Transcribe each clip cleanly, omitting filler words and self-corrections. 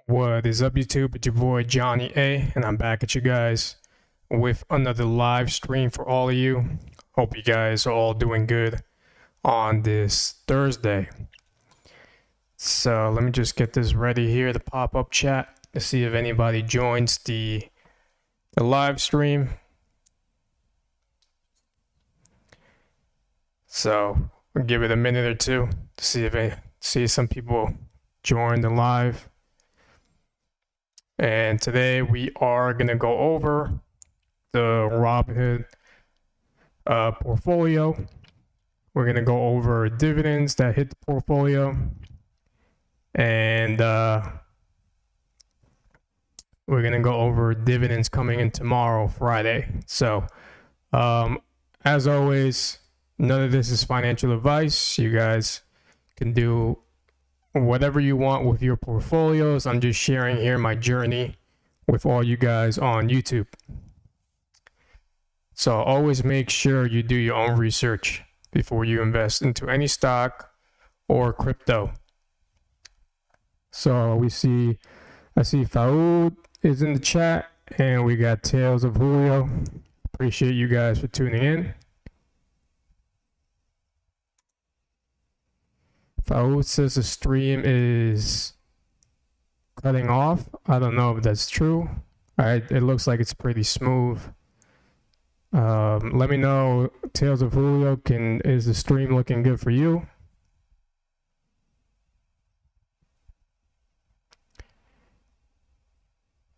What is up, YouTube? It's your boy Johnny A, and I'm back at you guys with another live stream for all of you. Hope you guys are all doing good on this Thursday. So let me just get this ready here, the pop-up chat, to see if anybody joins the live stream. So we'll give it a minute or two to see if some people join the live. And today we are going to go over the Robinhood portfolio. We're going to go over dividends that hit the portfolio. And we're going to go over dividends coming in tomorrow, Friday. So, as always, none of this is financial advice. You guys can do whatever you want with your portfolios. I'm just sharing here my journey with all you guys on YouTube. So always make sure you do your own research before you invest into any stock or crypto. So I see Faoud is in the chat, and we got Tales of Julio. Appreciate you guys for tuning in. Faoud says the stream is cutting off. I don't know if that's true. It looks like it's pretty smooth. Let me know, Tales of Julio, is the stream looking good for you?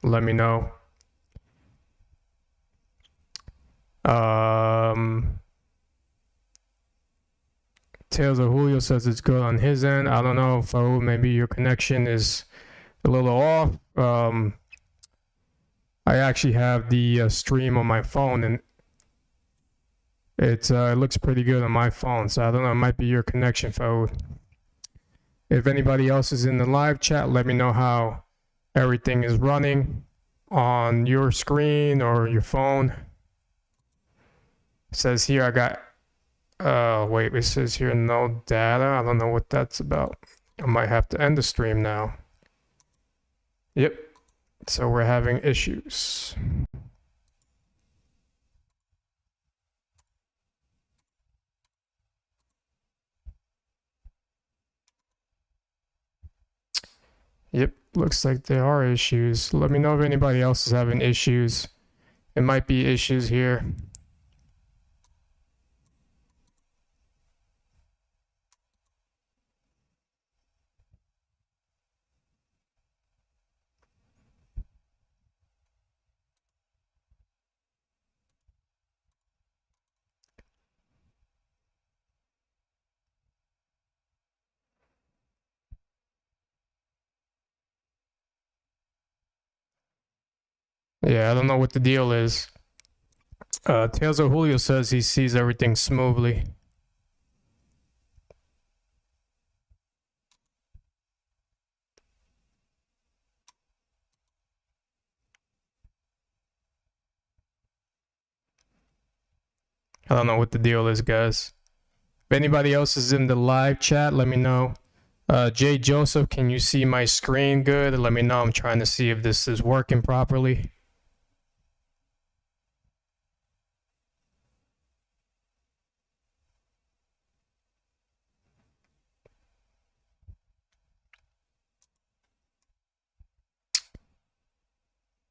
Let me know. Tales of Julio says it's good on his end. I don't know, Faoud, maybe your connection is a little off. I actually have the stream on my phone, and it looks pretty good on my phone. So I don't know, it might be your connection, Faoud. If anybody else is in the live chat, let me know how everything is running on your screen or your phone. It says here I got wait, it says here no data. I don't know what that's about. I might have to end the stream now. Yep. So we're having issues. Yep, looks like there are issues. Let me know if anybody else is having issues. It might be issues here. Yeah, I don't know what the deal is. Tales of Julio says he sees everything smoothly. I don't know what the deal is, guys. If anybody else is in the live chat, let me know. Jay Joseph, can you see my screen good? Let me know. I'm trying to see if this is working properly.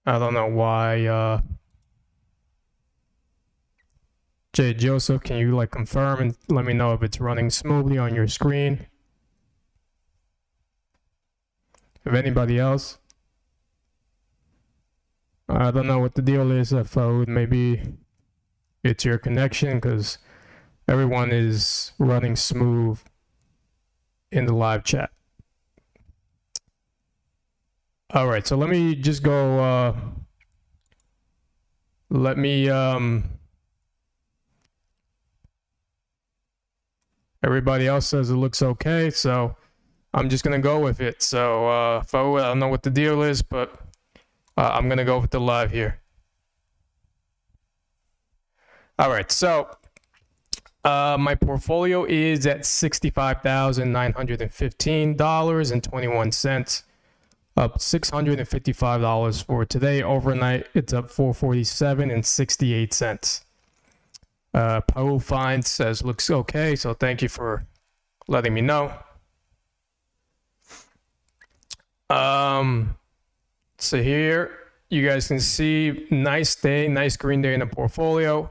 I don't know why. Jay Joseph, can you confirm and let me know if it's running smoothly on your screen? If anybody else, I don't know what the deal is. Maybe it's your connection, because everyone is running smooth in the live chat. All right, so let me just go. Everybody else says it looks okay, so I'm just gonna go with it. So, Faoud, I don't know what the deal is, but I'm gonna go with the live here. All right, so My portfolio is at $65,915.21. up $655 for today. Overnight, it's up $447.68. Paul Fine says looks okay, so thank you for letting me know. So here you guys can see nice day, nice green day in the portfolio.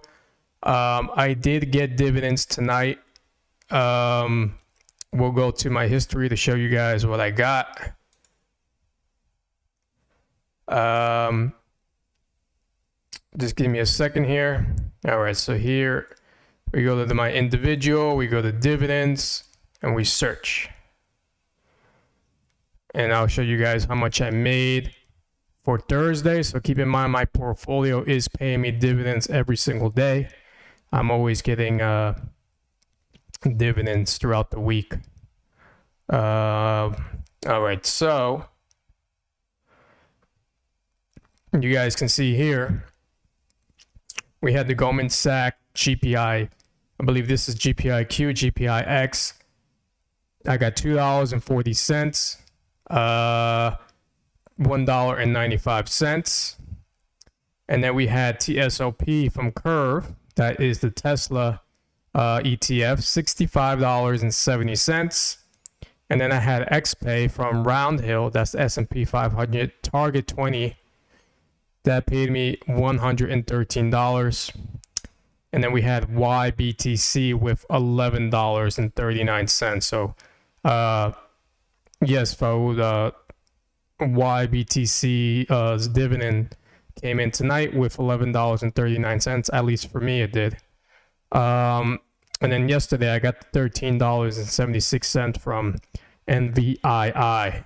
I did get dividends tonight. We'll go to my history to show you guys what I got. Just give me a second here. All right, so here we go to my individual, we go to dividends, and we search. And I'll show you guys how much I made for Thursday. So keep in mind, my portfolio is paying me dividends every single day. I'm always getting dividends throughout the week. All right, so you guys can see here, we had the Goldman Sachs GPI. I believe this is GPIQ, GPIX. I got $2.40, $1.95. And then we had TSOP from Curve. That is the Tesla ETF, $65.70. And then I had XPay from Roundhill. That's the S&P 500 Target 20. That paid me $113. And then we had YBTC with $11.39. So, yes, folks, YBTC's dividend came in tonight with $11.39. At least for me, it did. And then yesterday, I got $13.76 from NVII.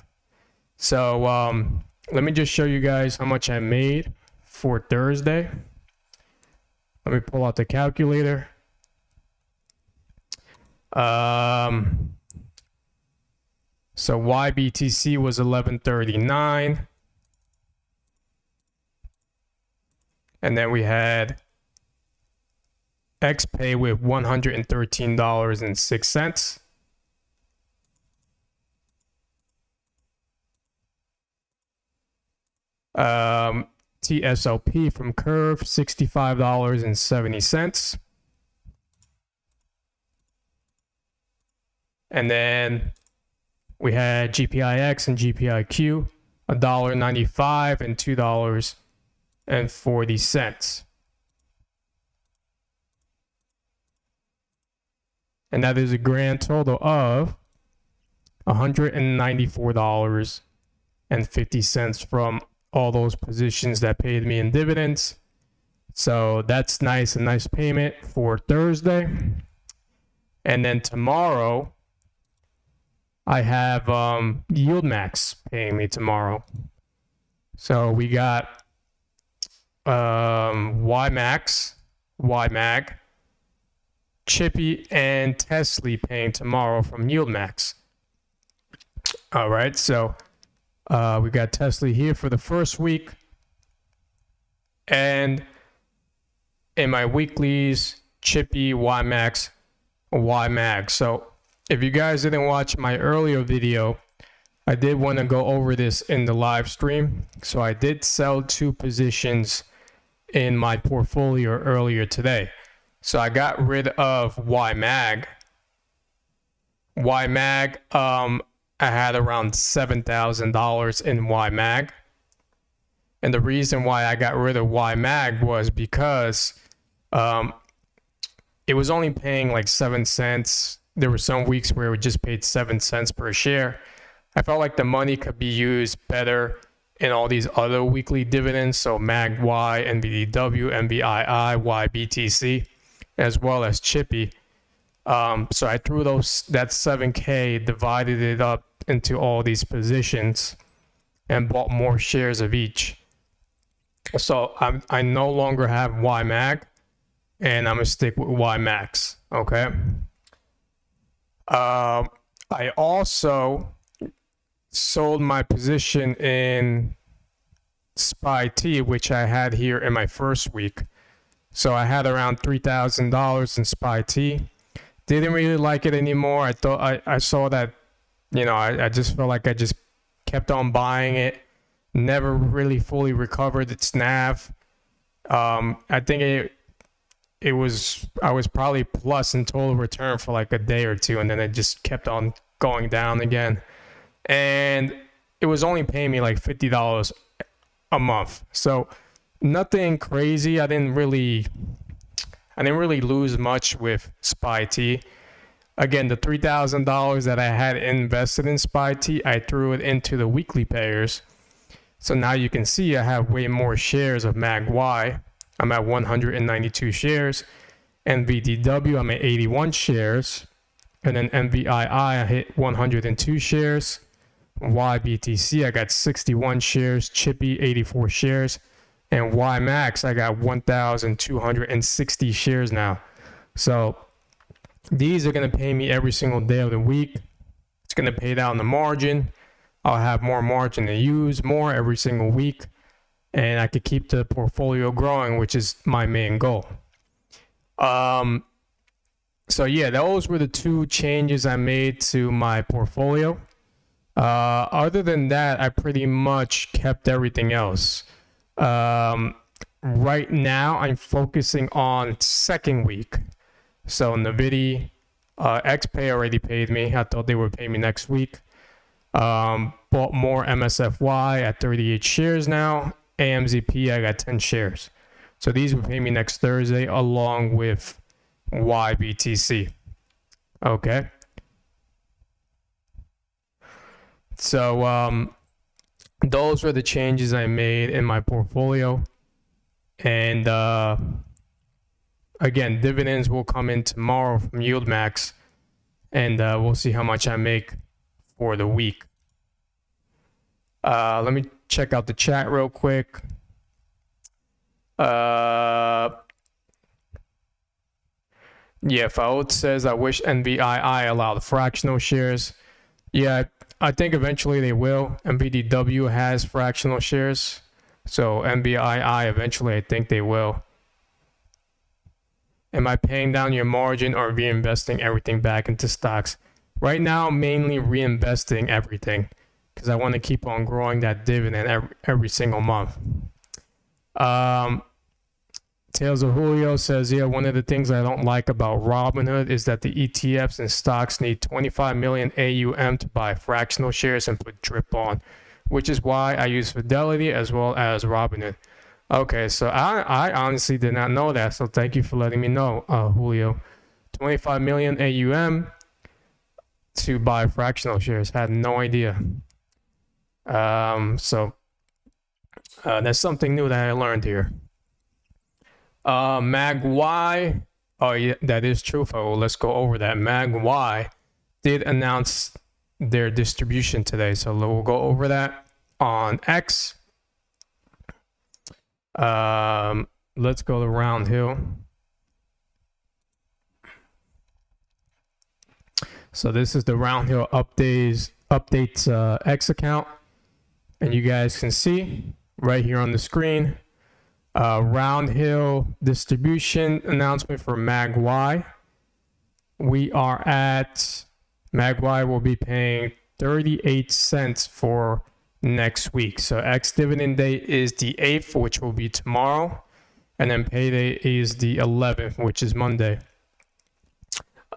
So, let me just show you guys how much I made for Thursday. Let me pull out the calculator. So YBTC was $11.39. And then we had XPay with $113.06. TSLP from Curve, $65.70. And then we had GPIX and GPIQ, $1.95 and $2.40. And that is a grand total of $194.50 from all those positions that paid me in dividends. So that's nice, a nice payment for Thursday. And then tomorrow, I have YieldMax paying me tomorrow. So we got YMAX, YMAG, Chippy, and Tesla paying tomorrow from YieldMax. All right, so we got Tesla here for the first week. And in my weeklies, Chippy, YMAX, YMAG. So if you guys didn't watch my earlier video, I did want to go over this in the live stream. So I did sell 2 positions in my portfolio earlier today. So I got rid of YMAG. YMAG, I had around $7,000 in YMAG. And the reason why I got rid of YMAG was because it was only paying like 7 cents. There were some weeks where it just paid 7 cents per share. I felt like the money could be used better in all these other weekly dividends. So MAGY, NVDW, MBII, YBTC, as well as Chippy. So I threw that 7K, divided it up into all these positions and bought more shares of each. So I no longer have YMAG, and I'm gonna stick with YMAX. Okay. I also sold my position in SPY-T, which I had here in my first week. So I had around $3,000 in SPY-T. Didn't really like it anymore. I thought I saw that, I just felt like I just kept on buying it. never really fully recovered its NAV. I think I was probably plus in total return for like a day or two, and then it just kept on going down again. And it was only paying me like $50 a month. So nothing crazy. I didn't really lose much with SPY T. Again, the $3,000 that I had invested in SPY T, I threw it into the weekly payers. So now you can see I have way more shares of MAGY. I'm at 192 shares. NVDW, I'm at 81 shares. And then MVII, I hit 102 shares. YBTC, I got 61 shares. Chippy, 84 shares. And YMAX, I got 1,260 shares now. So these are going to pay me every single day of the week. It's going to pay down the margin. I'll have more margin to use more every single week. And I could keep the portfolio growing, which is my main goal. So yeah, those were the two changes I made to my portfolio. Other than that, I pretty much kept everything else. Right now, I'm focusing on second week. So Nvidia, XPay already paid me. I thought they would pay me next week. Bought more MSFY at 38 shares now. AMZP, I got 10 shares. So these will pay me next Thursday along with YBTC. Okay. So those were the changes I made in my portfolio. And again, dividends will come in tomorrow from YieldMax. And we'll see how much I make for the week. Let me check out the chat real quick. Yeah, Faoud says, I wish NVII allowed fractional shares. Yeah, I think eventually they will. MVDW has fractional shares. So NVII, eventually I think they will. Am I paying down your margin or reinvesting everything back into stocks? Right now, mainly reinvesting everything because I want to keep on growing that dividend every single month. Tales of Julio says, yeah, one of the things I don't like about Robinhood is that the ETFs and stocks need 25 million AUM to buy fractional shares and put drip on, which is why I use Fidelity as well as Robinhood. Okay, so I honestly did not know that, so thank you for letting me know, Julio. 25 million AUM to buy fractional shares. Had no idea. So that's something new that I learned here. MAGY, oh yeah, that is true, folks. Let's go over that. MAGY did announce their distribution today, so we'll go over that on X. Let's go to Roundhill. So this is the Roundhill updates X account, and you guys can see right here on the screen. Roundhill distribution announcement for MAGY. We are at MAGY will be paying 38 cents for next week. So ex-dividend date is the 8th, which will be tomorrow. And then payday is the 11th, which is Monday.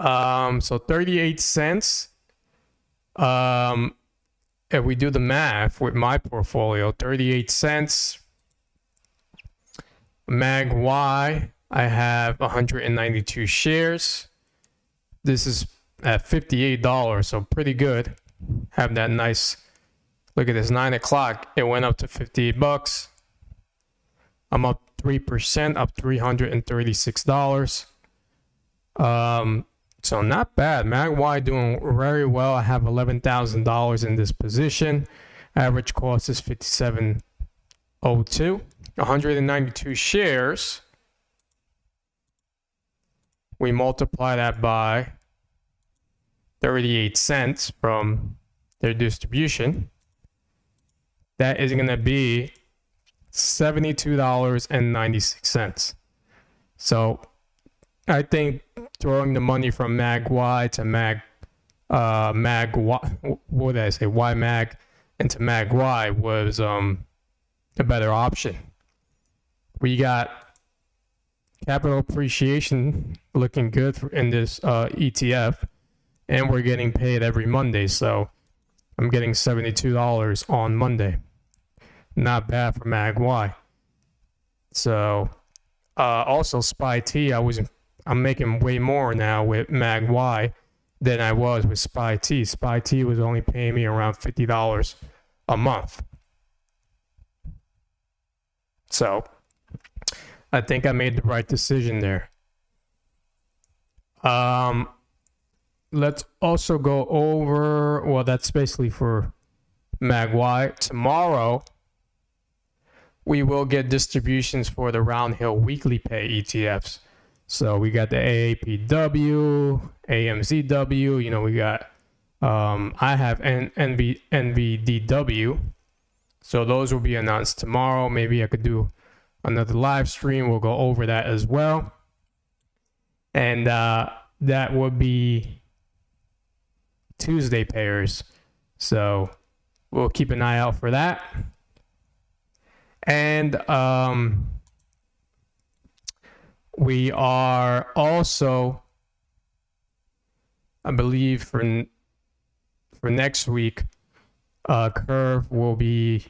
So 38 cents. If we do the math with my portfolio, 38 cents. MAGY, I have 192 shares. This is at $58, so pretty good. Have that nice, look at this, 9 o'clock, it went up to $58. I'm up 3%, up $336. So not bad. MAGY doing very well. I have $11,000 in this position. Average cost is $57.02. 192 shares. We multiply that by 38 cents from their distribution. That is going to be $72.96. So I think throwing the money from MAGY to YMAG into MAGY was a better option. We got capital appreciation looking good in this ETF, and we're getting paid every Monday, so I'm getting $72 on Monday. Not bad for MAGY. So also SPY T, I'm making way more now with MAGY than I was with SPY T. SPY T was only paying me around $50 a month. So I think I made the right decision there. Let's also go over, well, that's basically for MAGY. Tomorrow, we will get distributions for the Roundhill weekly pay ETFs. So we got the AAPW, AMZW, you know, we got, I have NVDW. So those will be announced tomorrow. Maybe I could do another live stream. We'll go over that as well. And that would be Tuesday pairs. So we'll keep an eye out for that. And we are also, I believe for next week, Curve will be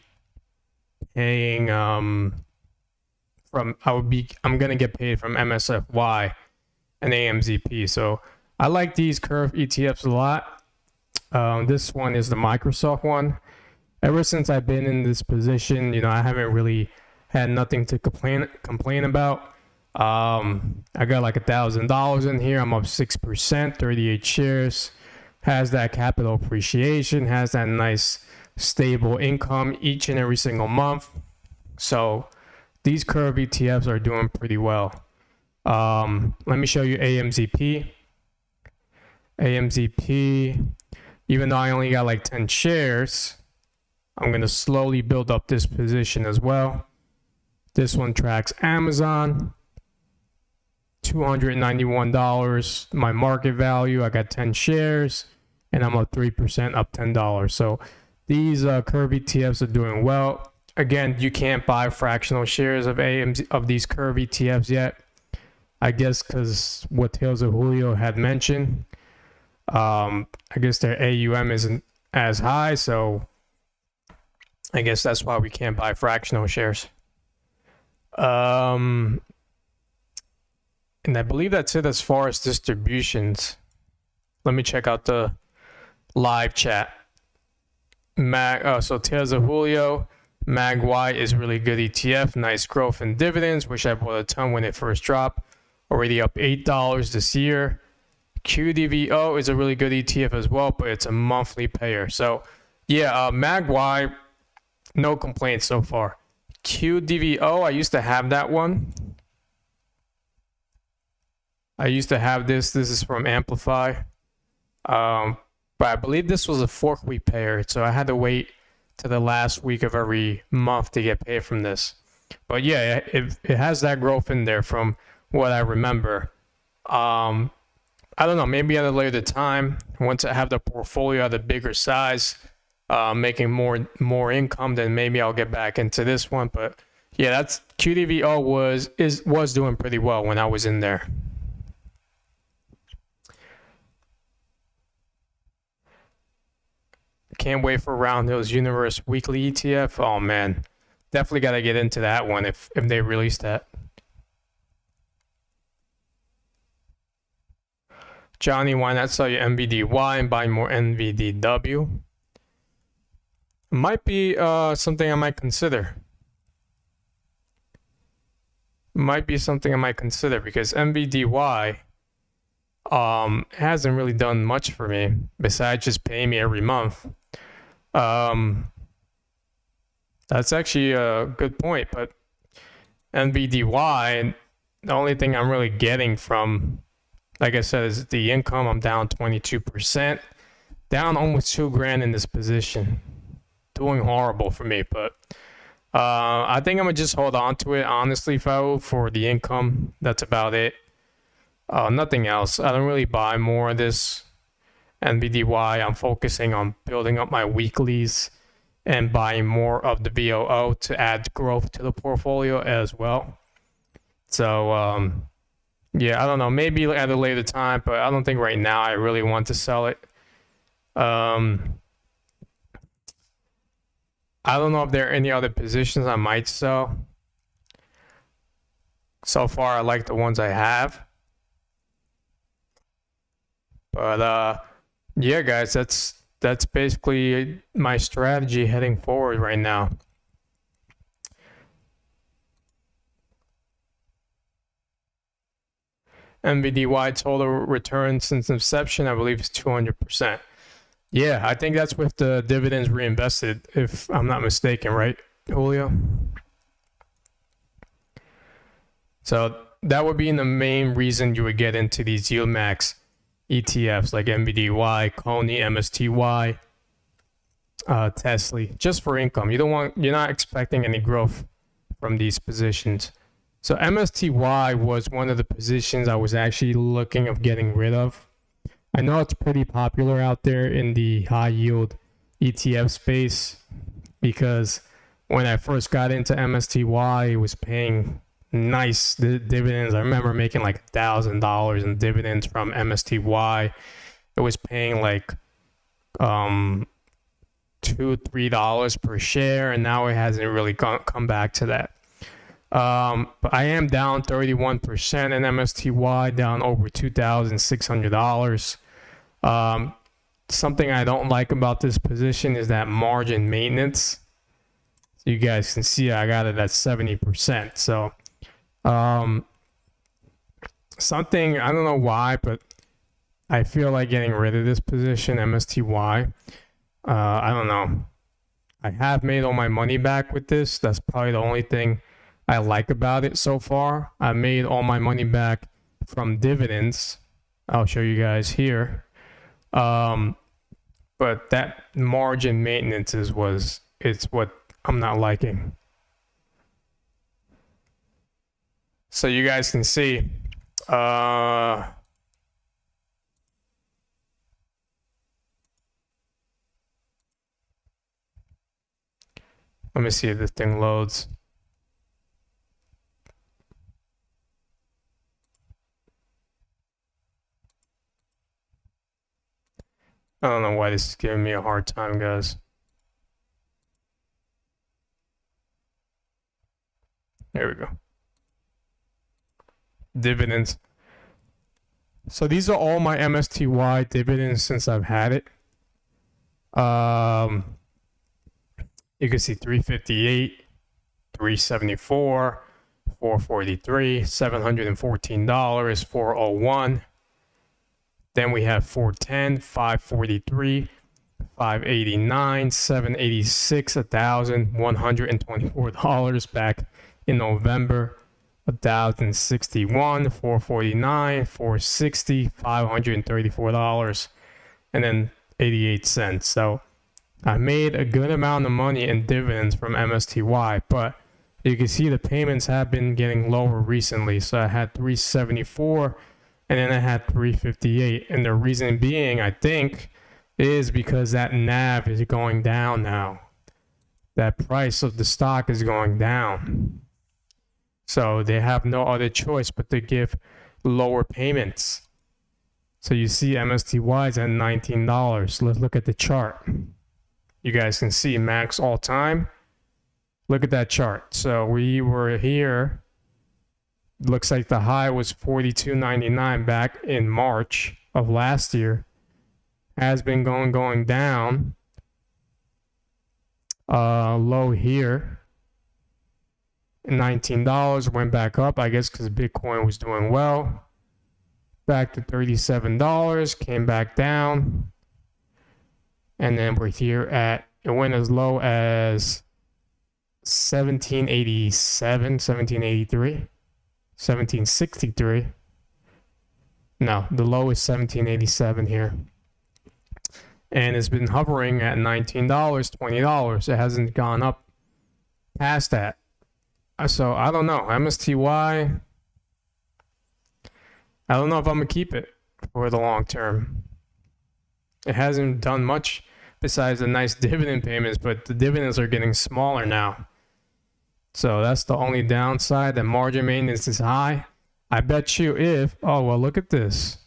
paying I'm gonna get paid from MSFY and AMZP. So I like these Curve ETFs a lot. This one is the Microsoft one. Ever since I've been in this position, you know, I haven't really had nothing to complain about. I got like $1,000 in here. I'm up 6%, 38 shares. Has that capital appreciation, has that nice stable income each and every single month. So these Curve ETFs are doing pretty well. Let me show you AMZP. AMZP, even though I only got like 10 shares, I'm going to slowly build up this position as well. This one tracks Amazon. $291, my market value. I got 10 shares, and I'm up 3%, up $10. So these Curve ETFs are doing well. Again, you can't buy fractional shares of these Curve ETFs yet. I guess because what Tales of Julio had mentioned. I guess their AUM isn't as high, so I guess that's why we can't buy fractional shares. And I believe that's it as far as distributions. Let me check out the live chat. So Tales of Julio, MAGY is really good ETF, nice growth in dividends, which I bought a ton when it first dropped. Already up $8 this year. QDVO is a really good ETF as well, but it's a monthly payer. So yeah, MAGY, no complaints so far. QDVO, I used to have that one. I used to have this. This is from Amplify. But I believe this was a 4-week payer, so I had to wait to the last week of every month to get paid from this. But yeah, it has that growth in there from what I remember. I don't know, maybe at a later time, once I have the portfolio at a bigger size, making more income, then maybe I'll get back into this one. But yeah, that's QDVO was doing pretty well when I was in there. Can't wait for Roundhill's Universe Weekly ETF. Oh man, definitely got to get into that one if they release that. Johnny, why not sell your NVDY and buy more NVDW? Might be something I might consider. Might be something I might consider because NVDY hasn't really done much for me besides just paying me every month. That's actually a good point, but NVDY, the only thing I'm really getting from, like I said, is the income. I'm down 22%, down almost $2,000 in this position. Doing horrible for me, but I think I'm gonna just hold on to it, honestly, Fao, for the income. That's about it. Nothing else. I don't really buy more of this NVDY. I'm focusing on building up my weeklies and buying more of the VOO to add growth to the portfolio as well. So, yeah, I don't know. Maybe at a later time, but I don't think right now I really want to sell it. I don't know if there are any other positions I might sell. So far, I like the ones I have. But yeah, guys, that's basically my strategy heading forward right now. NVDY total return since inception, I believe, is 200%. Yeah, I think that's with the dividends reinvested, if I'm not mistaken, right, Julio? So that would be the main reason you would get into these yield max ETFs like NVDY, Coney, MSTY, Tesla, just for income. You're not expecting any growth from these positions. So MSTY was one of the positions I was actually looking of getting rid of. I know it's pretty popular out there in the high yield ETF space because when I first got into MSTY, it was paying nice dividends. I remember making like $1,000 in dividends from MSTY. It was paying like $2-3 per share, and now it hasn't really come back to that. But I am down 31% in MSTY, down over $2,600. Something I don't like about this position is that margin maintenance. You guys can see I got it at 70%. So something, I don't know why, but I feel like getting rid of this position, MSTY. I don't know. I have made all my money back with this. That's probably the only thing I like about it so far. I made all my money back from dividends. I'll show you guys here. But that margin maintenance it's what I'm not liking. So you guys can see, let me see if this thing loads. I don't know why this is giving me a hard time, guys. There we go. Dividends. So these are all my MSTY dividends since I've had it. You can see 358, 374, 443, $714, 401. Then we have 410, 543, 589, 786, $1,124 back in November, 1,061, 449, 460, $534, and then 88 cents. So I made a good amount of money in dividends from MSTY, but you can see the payments have been getting lower recently. So I had 374 and then I had 358. And the reason being, I think, is because that NAV is going down now. That price of the stock is going down. So they have no other choice but to give lower payments. So you see MSTY is at $19. Let's look at the chart. You guys can see max all time. Look at that chart. So we were here. Looks like the high was $42.99 back in March of last year. Has been going down. Low here. $19 went back up, I guess, because Bitcoin was doing well. Back to $37, came back down. And then we're here at, it went as low as 1787, 1783, 1763. No, the low is 1787 here. And it's been hovering at $19, $20. It hasn't gone up past that. So I don't know. MSTY, I don't know if I'm going to keep it for the long term. It hasn't done much besides the nice dividend payments, but the dividends are getting smaller now. So that's the only downside. The margin maintenance is high. I bet you if, oh, well, look at this.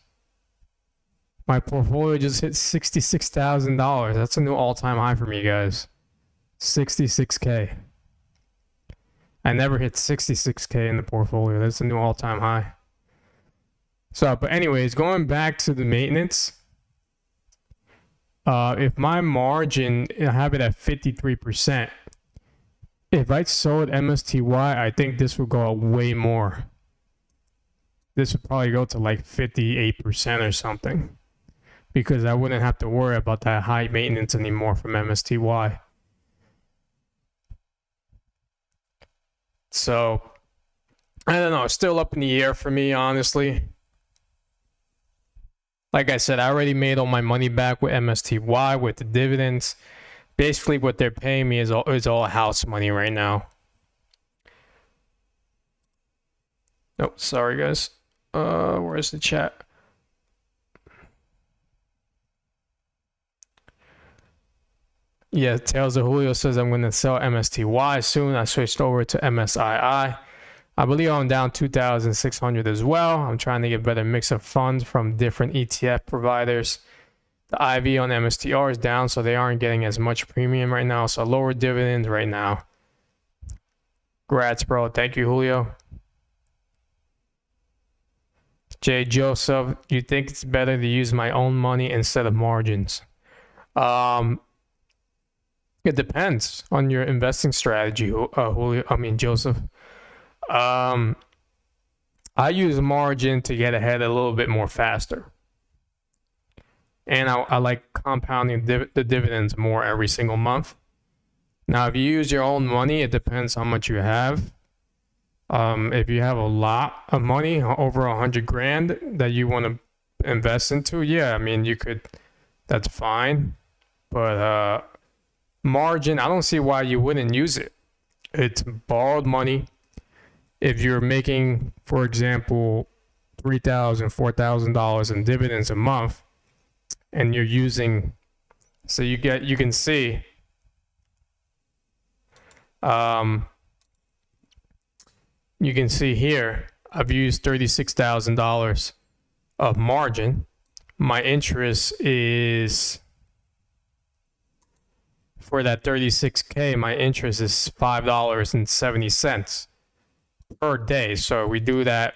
My portfolio just hit $66,000. That's a new all-time high for me, guys. 66K. I never hit 66K in the portfolio. That's a new all-time high. So, but anyways, going back to the maintenance. If my margin, I have it at 53%. If I sold MSTY, I think this would go up way more. This would probably go to like 58% or something, because I wouldn't have to worry about that high maintenance anymore from MSTY. So, I don't know. It's still up in the air for me, honestly. Like I said, I already made all my money back with MSTY, with the dividends. Basically, what they're paying me is all house money right now. Oh, sorry, guys. Where's the chat? Yeah, Tales of Julio says I'm going to sell MSTY soon. I switched over to MSII. I believe I'm down 2,600 as well. I'm trying to get a better mix of funds from different ETF providers. The IV on MSTR is down, so they aren't getting as much premium right now. So lower dividends right now. Congrats, bro. Thank you, Julio. Jay Joseph, you think it's better to use my own money instead of margins? It depends on your investing strategy, Julio. Joseph. I use margin to get ahead a little bit more faster. And I like compounding the dividends more every single month. Now, if you use your own money, it depends how much you have. If you have a lot of money, over 100 grand that you want to invest into, yeah, I mean, you could, that's fine. But margin, I don't see why you wouldn't use it. It's borrowed money. If you're making, for example, $3,000, $4,000 in dividends a month, and you're using, so you can see, you can see here, I've used $36,000 of margin. My interest is, for that 36K, my interest is $5.70 per day. So we do that,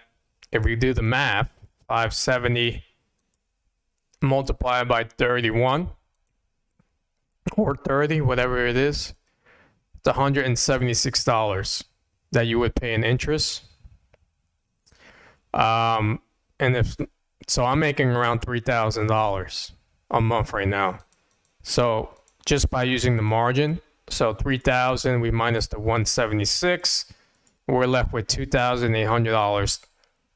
if we do the math, 570 multiplied by 31 or 30, whatever it is, it's $176 that you would pay in interest. And if so, I'm making around $3,000 a month right now. So just by using the margin, so 3,000, we minus the 176, we're left with $2,800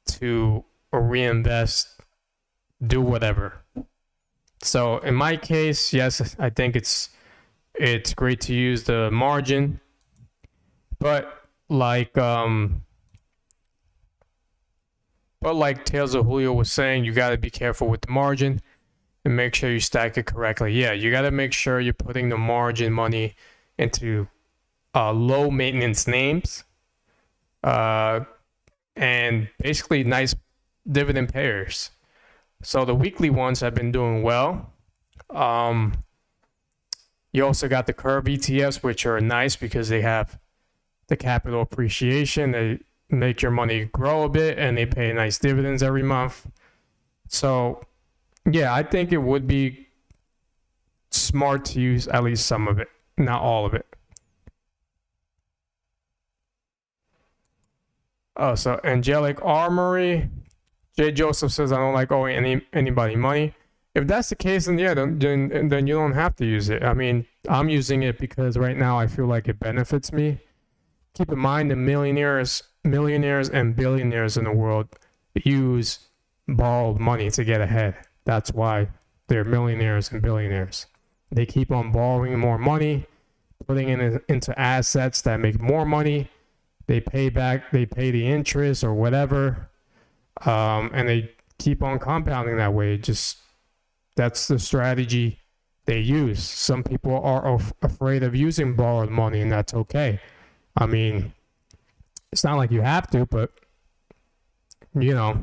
to reinvest, do whatever. So in my case, yes, I think it's great to use the margin, but like Tales of Julio was saying, you got to be careful with the margin and make sure you stack it correctly. Yeah, you got to make sure you're putting the margin money into low maintenance names, and basically nice dividend payers. So the weekly ones have been doing well. You also got the curve ETFs, which are nice because they have the capital appreciation. They make your money grow a bit and they pay nice dividends every month. So yeah, I think it would be smart to use at least some of it, not all of it. Oh, so Angelic Armory. Jay Joseph says, I don't like owing anybody money. If that's the case, then yeah, then you don't have to use it. I mean, I'm using it because right now I feel like it benefits me. Keep in mind the millionaires and billionaires in the world use borrowed money to get ahead. That's why they're millionaires and billionaires. They keep on borrowing more money, putting it into assets that make more money. They pay back, they pay the interest or whatever, and they keep on compounding that way. Just that's the strategy they use. Some people are afraid of using borrowed money, and that's okay. I mean, it's not like you have to, but you know,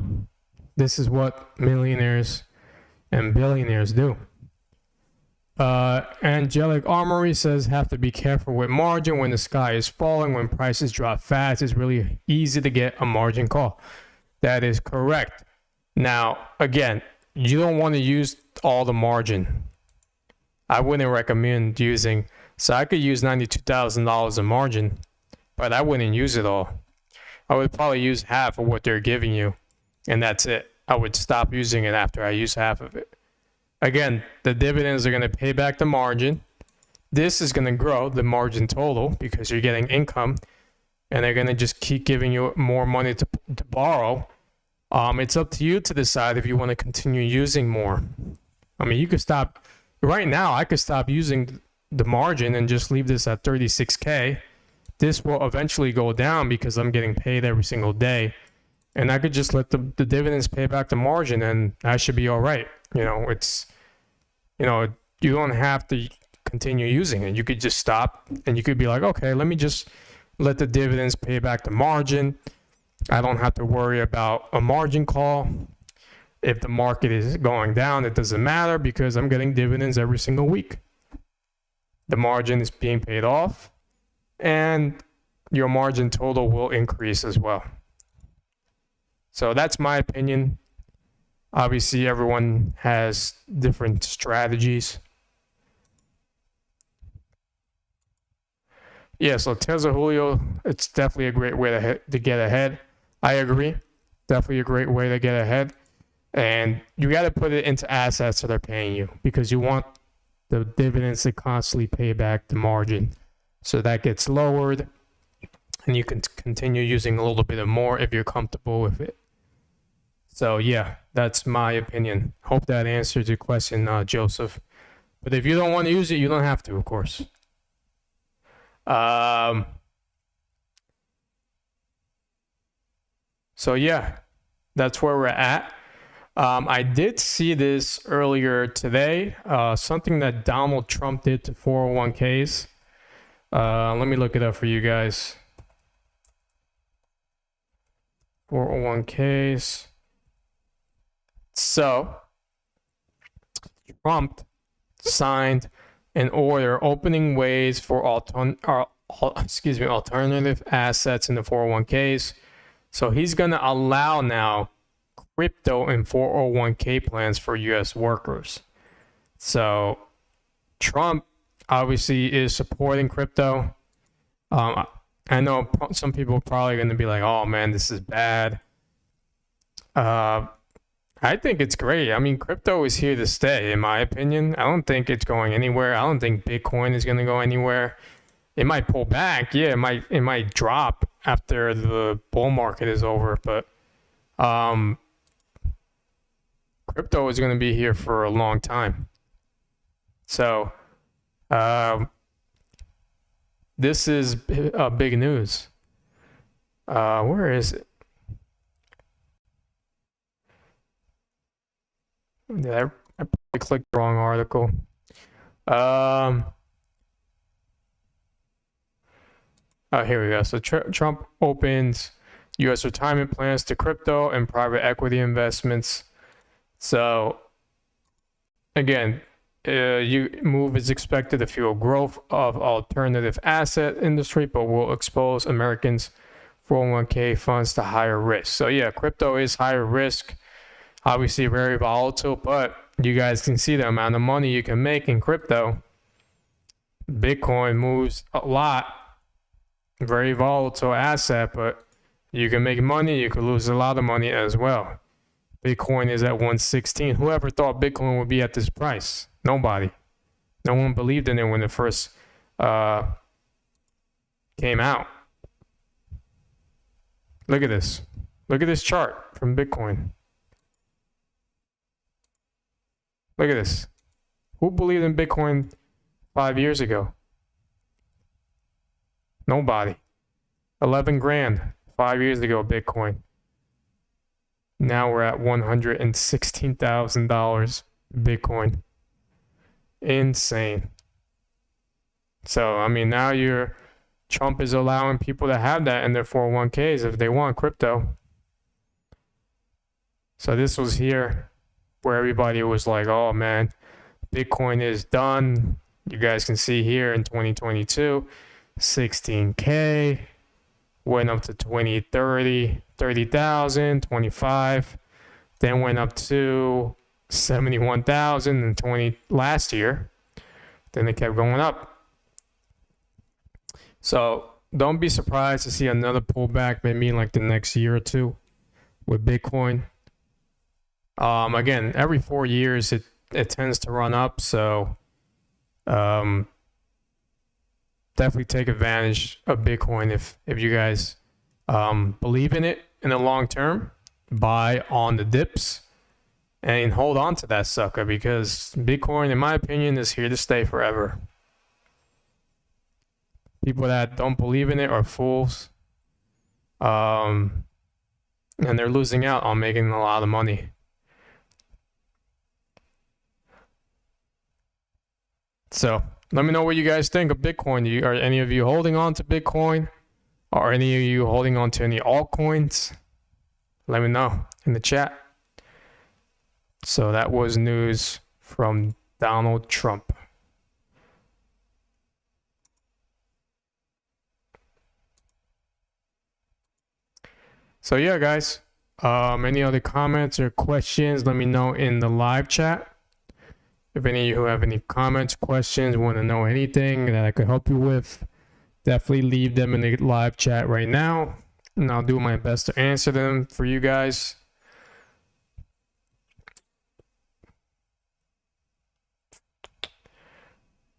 this is what millionaires and billionaires do. Angelic Armory says have to be careful with margin when the sky is falling. When prices drop fast, it's really easy to get a margin call. That is correct. Now, again, you don't want to use all the margin. I wouldn't recommend using, so I could use $92,000 of margin, but I wouldn't use it all. I would probably use half of what they're giving you, and that's it. I would stop using it after I use half of it. Again, the dividends are going to pay back the margin. This is going to grow the margin total because you're getting income, and they're going to just keep giving you more money to borrow. It's up to you to decide if you want to continue using more. I mean, you could stop. Right now, I could stop using the margin and just leave this at 36K. This will eventually go down because I'm getting paid every single day. And I could just let the dividends pay back the margin, and I should be all right. You don't have to continue using it. You could just stop, and you could be like, okay, let me just let the dividends pay back the margin. I don't have to worry about a margin call. If the market is going down, it doesn't matter because I'm getting dividends every single week. The margin is being paid off, and your margin total will increase as well. So that's my opinion. Obviously, everyone has different strategies. Yeah, so Tesla Julio, it's definitely a great way to get ahead. I agree. Definitely a great way to get ahead. And you got to put it into assets that are paying you because you want the dividends to constantly pay back the margin. So that gets lowered, and you can continue using a little bit more if you're comfortable with it. So yeah, that's my opinion. Hope that answers your question, Joseph. But if you don't want to use it, you don't have to, of course. So yeah, that's where we're at. I did see this earlier today, something that Donald Trump did to 401ks. Let me look it up for you guys. 401ks. So, Trump signed an order opening ways for alternative assets in the 401ks. So he's going to allow now crypto and 401k plans for U.S. workers. So Trump obviously is supporting crypto. I know some people are probably going to be like, oh man, this is bad. I think it's great. I mean, crypto is here to stay, in my opinion. I don't think it's going anywhere. I don't think Bitcoin is going to go anywhere. It might pull back. Yeah, it might drop after the bull market is over, but crypto is going to be here for a long time. So, this is big news. Where is it? I probably clicked the wrong article. Oh, here we go. So Trump opens U.S. retirement plans to crypto and private equity investments. So, again, move is expected to fuel growth of alternative asset industry, but will expose Americans' 401k funds to higher risk. So, yeah, crypto is higher risk. Obviously very volatile, but you guys can see the amount of money you can make in crypto. Bitcoin moves a lot. Very volatile asset, but you can make money. You could lose a lot of money as well. Bitcoin is at 116. Whoever thought Bitcoin would be at this price? Nobody. No one believed in it when it first came out. Look at this. Look at this chart from Bitcoin. Look at this. Who believed in Bitcoin 5 years ago? Nobody. 11 grand 5 years ago, Bitcoin. Now we're at $116,000 Bitcoin. Insane. So, I mean, now Trump is allowing people to have that in their 401ks if they want crypto. So this was here where everybody was like, oh man, Bitcoin is done. You guys can see here in 2022, 16K, went up to 20, 30, 30,000, 25, then went up to 71,000 in 20 last year. Then it kept going up. So don't be surprised to see another pullback maybe in like the next year or two with Bitcoin. Again, every 4 years it tends to run up. So definitely take advantage of Bitcoin if you guys believe in it in the long term. Buy on the dips and hold on to that sucker, because Bitcoin, in my opinion, is here to stay forever. People that don't believe in it are fools. And they're losing out on making a lot of money. So let me know what you guys think of Bitcoin. Are any of you holding on to Bitcoin? Are any of you holding on to any altcoins? Let me know in the chat. So that was news from Donald Trump. So yeah, guys, any other comments or questions, let me know in the live chat. If any of you have any comments, questions, want to know anything that I could help you with, definitely leave them in the live chat right now, and I'll do my best to answer them for you guys.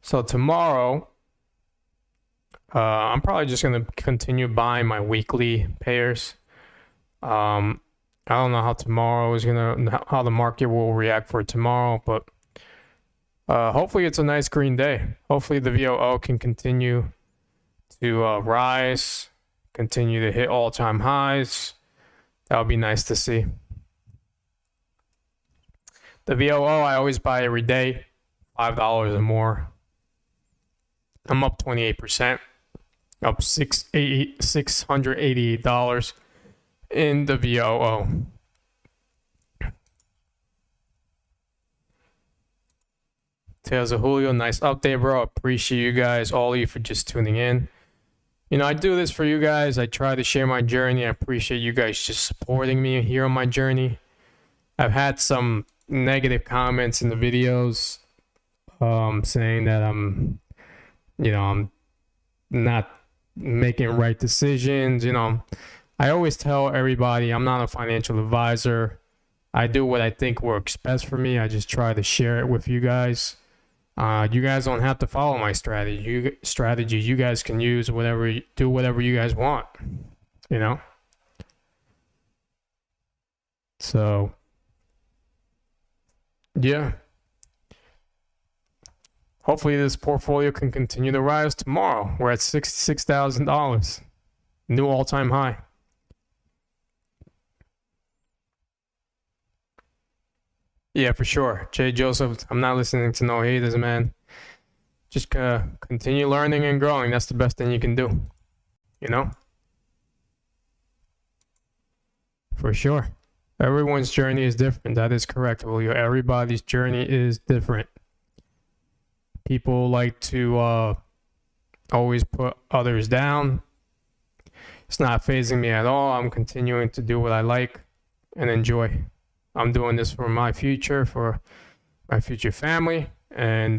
So tomorrow, I'm probably just going to continue buying my weekly pairs. I don't know how how the market will react for tomorrow, but hopefully it's a nice green day. Hopefully the VOO can continue to rise, continue to hit all-time highs. That would be nice to see. The VOO I always buy every day, $5 or more. I'm up 28%, up $688 in the VOO. Tales of Julio, nice update, bro. Appreciate you guys, all of you, for just tuning in. You know, I do this for you guys. I try to share my journey. I appreciate you guys just supporting me here on my journey. I've had some negative comments in the videos saying that I'm not making right decisions. I always tell everybody I'm not a financial advisor. I do what I think works best for me. I just try to share it with you guys. You guys don't have to follow my strategy. You guys can use whatever you guys want, So, yeah. Hopefully this portfolio can continue to rise tomorrow. We're at $66,000. New all-time high. Yeah, for sure. Jay Joseph, I'm not listening to no haters, man. Just continue learning and growing. That's the best thing you can do. For sure. Everyone's journey is different. That is correct, Julio. Everybody's journey is different. People like to always put others down. It's not fazing me at all. I'm continuing to do what I like and enjoy. I'm doing this for my future, for my future family, and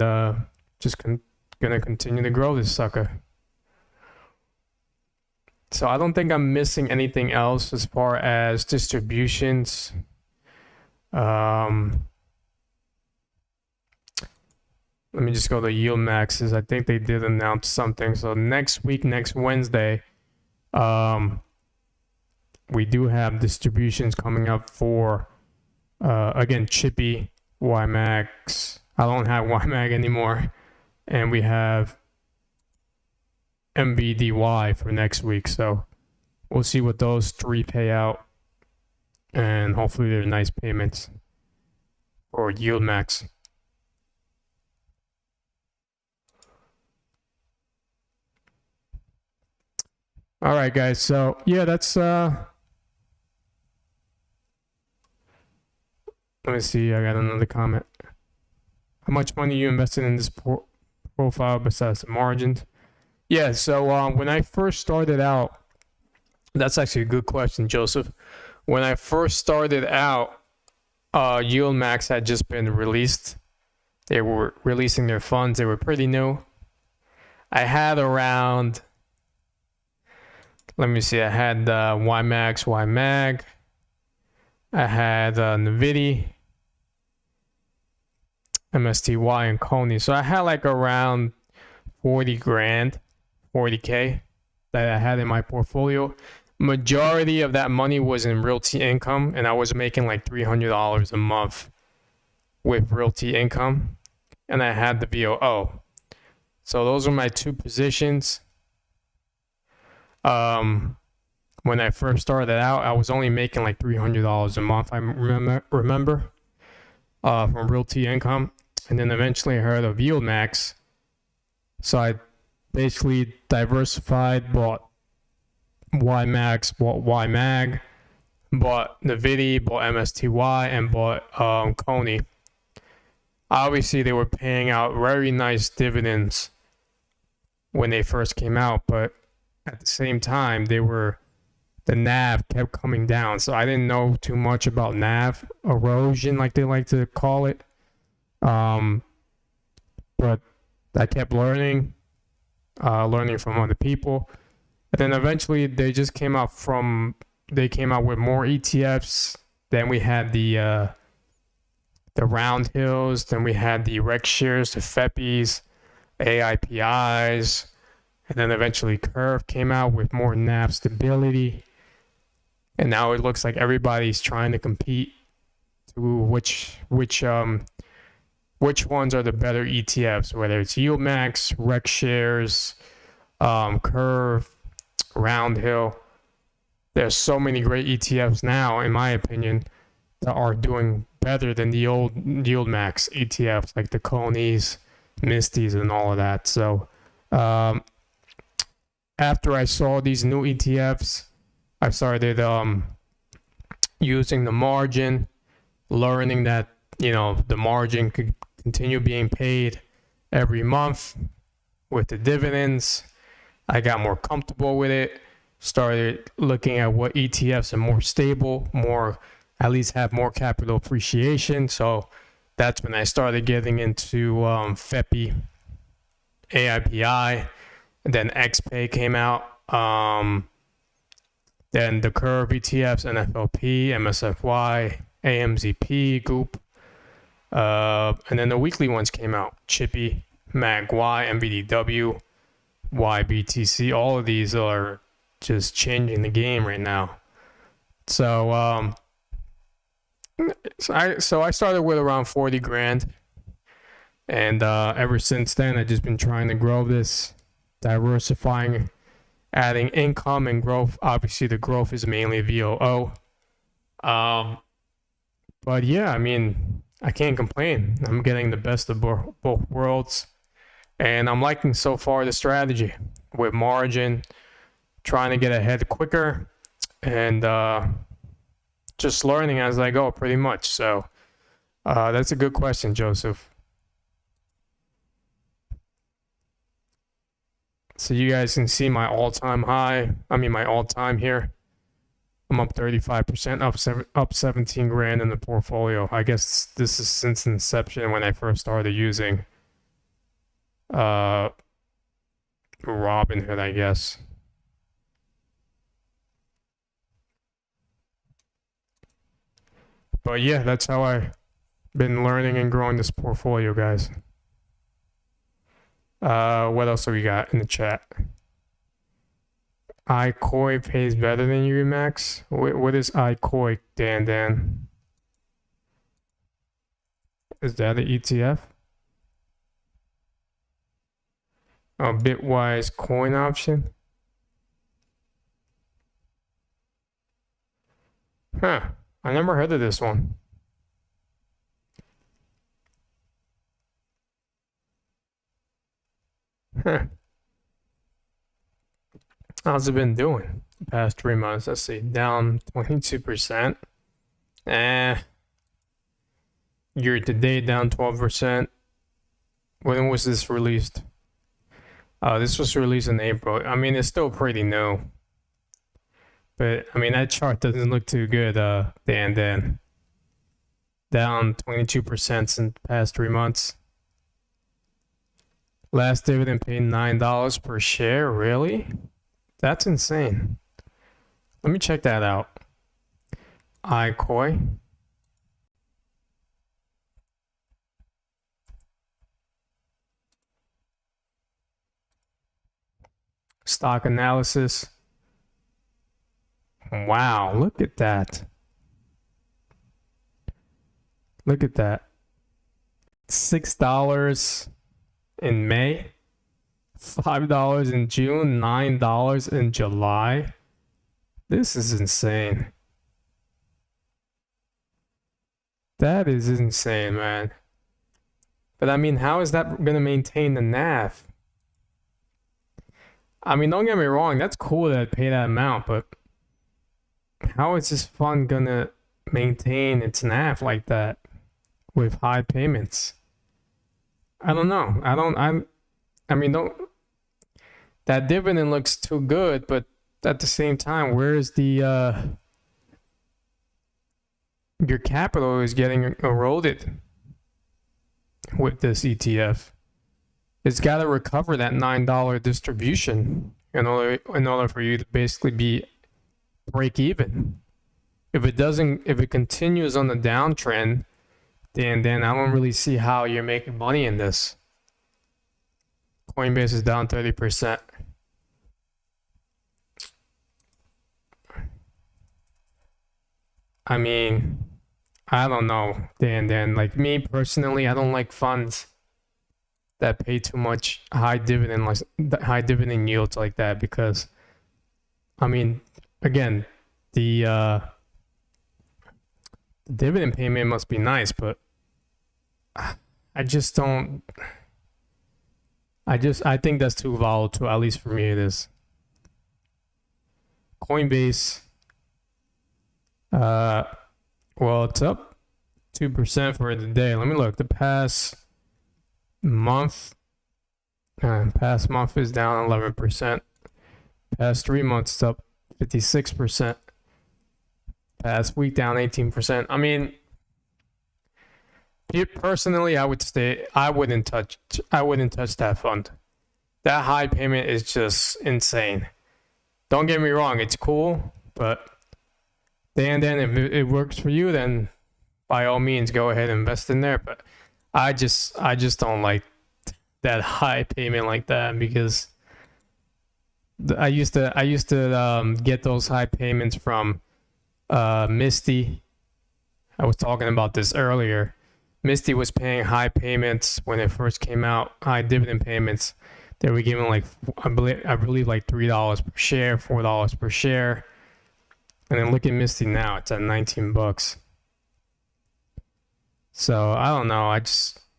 just gonna continue to grow this sucker. So I don't think I'm missing anything else as far as distributions. Let me just go to yield maxes. I think they did announce something. So next week, next Wednesday, we do have distributions coming up for, again, Chippy, YMAX. I don't have YMAG anymore. And we have MBDY for next week. So we'll see what those three pay out. And hopefully they're nice payments for yield max. All right, guys. So yeah, that's let me see. I got another comment. How much money you invested in this profile besides the margins? Yeah. So when I first started out, that's actually a good question, Joseph. When I first started out, Yield Max had just been released. They were releasing their funds. They were pretty new. I had around, let me see, I had YMAX, YMAG. I had NVIDIA, MSTY, and Coney. So I had like around 40 grand, 40K that I had in my portfolio. Majority of that money was in realty income, and I was making like $300 a month with realty income, and I had the VOO. So those were my two positions. When I first started out, I was only making like $300 a month. I remember from realty income, and then eventually I heard of Yield Max. So I basically diversified, bought YMAX, bought YMAG, bought NVIDIA, bought MSTY, and bought Coney. Obviously, they were paying out very nice dividends when they first came out, but at the same time, the NAV kept coming down. So I didn't know too much about NAV erosion, like they like to call it. But I kept learning from other people. And then eventually they came out with more ETFs. Then we had the round hills. Then we had the Rex shares, the FEPIs, AIPIs. And then eventually Curve came out with more NAV stability. And now it looks like everybody's trying to compete to which ones are the better ETFs, whether it's Yield Max, Rex shares, Curve, Roundhill. There's so many great ETFs now, in my opinion, that are doing better than the old Yield Max ETFs, like the Conies, Misties, and all of that. So after I saw these new ETFs, I started using the margin, learning that the margin could continue being paid every month with the dividends. I got more comfortable with it. Started looking at what ETFs are more stable, at least have more capital appreciation. So that's when I started getting into FEPI, AIPI, and then XPay came out. Then the Curve ETFs, NFLP, MSFY, AMZP, Goop. And then the weekly ones came out. Chippy, MAGY, MBDW, YBTC. All of these are just changing the game right now. So I started with around 40 grand. And ever since then, I've just been trying to grow this, diversifying, adding income and growth. Obviously, the growth is mainly VOO. But yeah, I mean, I can't complain. I'm getting the best of both worlds. And I'm liking so far the strategy with margin, trying to get ahead quicker, and just learning as I go, pretty much. So that's a good question, Joseph. So you guys can see my all-time high. I mean, my all-time here. I'm up 35%, up 17 grand in the portfolio. I guess this is since inception when I first started using Robinhood, I guess. But yeah, that's how I've been learning and growing this portfolio, guys. What else have we got in the chat? iCoy pays better than Umax. What is iCoy, Dan? Is that an ETF? Oh, Bitwise coin option. Huh. I never heard of this one. Huh. How's it been doing the past 3 months? Let's see, down 22%. Eh, year to date down 12%. When was this released? This was released in April. I mean, it's still pretty new. But I mean, that chart doesn't look too good, Dan. Down 22% in the past 3 months. Last dividend paid $9 per share. Really? That's insane. Let me check that out. iKoi. Stock analysis. Wow, look at that. Look at that. $6 in May, $5 in June, $9 in July. This is insane. That is insane, man. But I mean, how is that going to maintain the NAV? I mean, don't get me wrong, that's cool that I pay that amount, but how is this fund going to maintain its NAV like that with high payments? I don't know. I mean, that dividend looks too good, but at the same time, where is your capital is getting eroded with this ETF. It's got to recover that $9 distribution in order for you to basically break even. If it continues on the downtrend, then I don't really see how you're making money in this. Coinbase is down 30%. I mean, I don't know, Dan. Like me personally, I don't like funds that pay too much high dividend yields like that, because I mean, again, the dividend payment must be nice, but I just don't. I think that's too volatile. At least for me, it is. Coinbase. Well, it's up 2% for the day. Let me look. The past month is down 11%. Past 3 months, it's up 56%. Past week, down 18%. I mean, personally, I wouldn't touch that fund. That high payment is just insane. Don't get me wrong, it's cool, but then if it works for you, then by all means go ahead and invest in there. But I just don't like that high payment like that, because I used to get those high payments from Misty. I was talking about this earlier. Misty was paying high payments when it first came out, high dividend payments. They were giving like I believe like $3 per share, $4 per share. And then look at Misty now, it's at $19. So I don't know.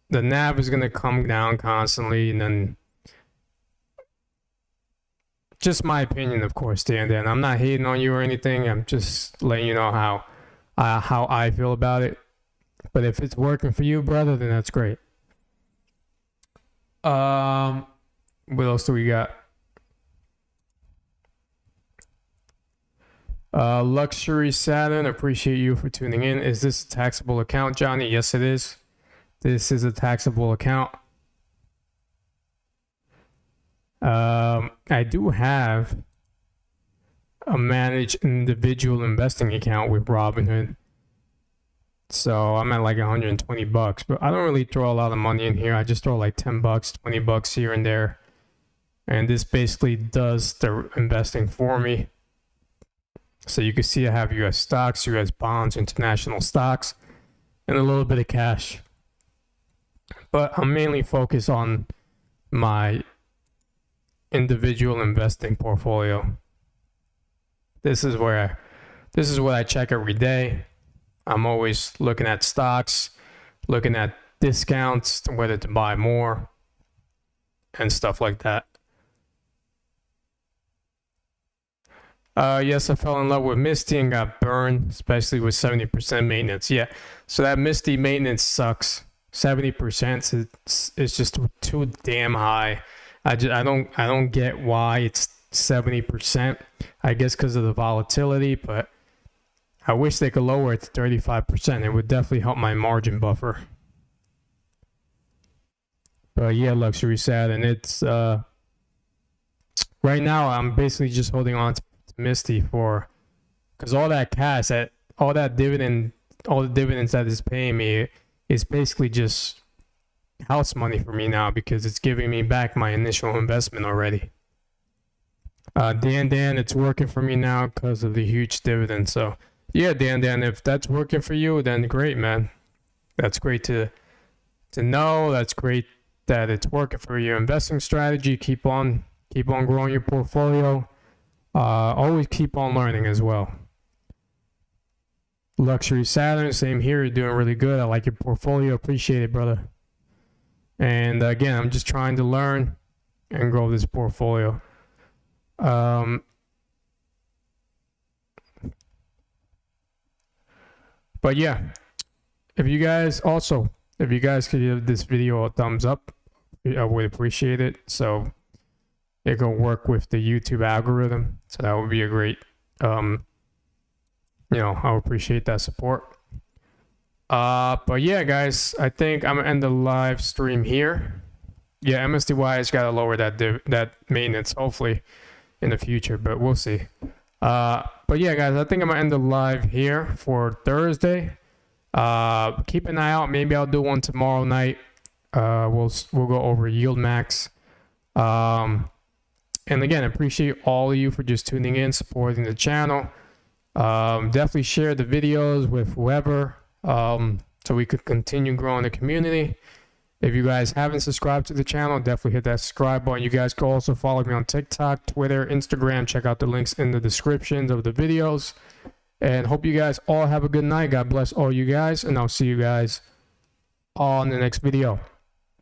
The NAV is gonna come down constantly, and then just my opinion, of course, Dan. I'm not hating on you or anything. I'm just letting you know how I feel about it. But if it's working for you, brother, then that's great. What else do we got? Luxury Saturn, appreciate you for tuning in. Is this a taxable account, Johnny? Yes, it is. This is a taxable account. I do have a managed individual investing account with Robinhood. So I'm at like $120, but I don't really throw a lot of money in here. I just throw like $10, $20 here and there. And this basically does the investing for me. So you can see I have US stocks, US bonds, international stocks, and a little bit of cash. But I'm mainly focused on my individual investing portfolio. This is what I check every day. I'm always looking at stocks, looking at discounts, whether to buy more, and stuff like that. Yes, I fell in love with Misty and got burned, especially with 70% maintenance. Yeah, so that Misty maintenance sucks. 70% is just too damn high. I don't get why it's 70%. I guess because of the volatility, but I wish they could lower it to 35%. It would definitely help my margin buffer. But yeah, luxury sad, and it's right now I'm basically just holding on to Misty for, because all that cash, all the dividends that it's paying me is basically just house money for me now, because it's giving me back my initial investment already. Dan, it's working for me now because of the huge dividend. So yeah, Dan, if that's working for you, then great, man. That's great to know. That's great that it's working for your investing strategy. Keep on growing your portfolio. Always keep on learning as well. Luxury Saturn, same here. You're doing really good. I like your portfolio. Appreciate it, brother. And again, I'm just trying to learn and grow this portfolio. But yeah, if you guys could give this video a thumbs up, I would appreciate it. So it can work with the YouTube algorithm. So that would be a great, I would appreciate that support. But yeah, guys, I think I'm gonna end the live stream here. Yeah, MSTY has got to lower that maintenance, hopefully, in the future, but we'll see. But yeah, guys, I think I'm gonna end the live here for Thursday. Keep an eye out. Maybe I'll do one tomorrow night. We'll go over yield max. And again, I appreciate all of you for just tuning in, supporting the channel. Definitely share the videos with whoever, so we could continue growing the community. If you guys haven't subscribed to the channel, definitely hit that subscribe button. You guys can also follow me on TikTok, Twitter, Instagram. Check out the links in the descriptions of the videos. And hope you guys all have a good night. God bless all you guys, and I'll see you guys on the next video.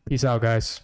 Peace out, guys.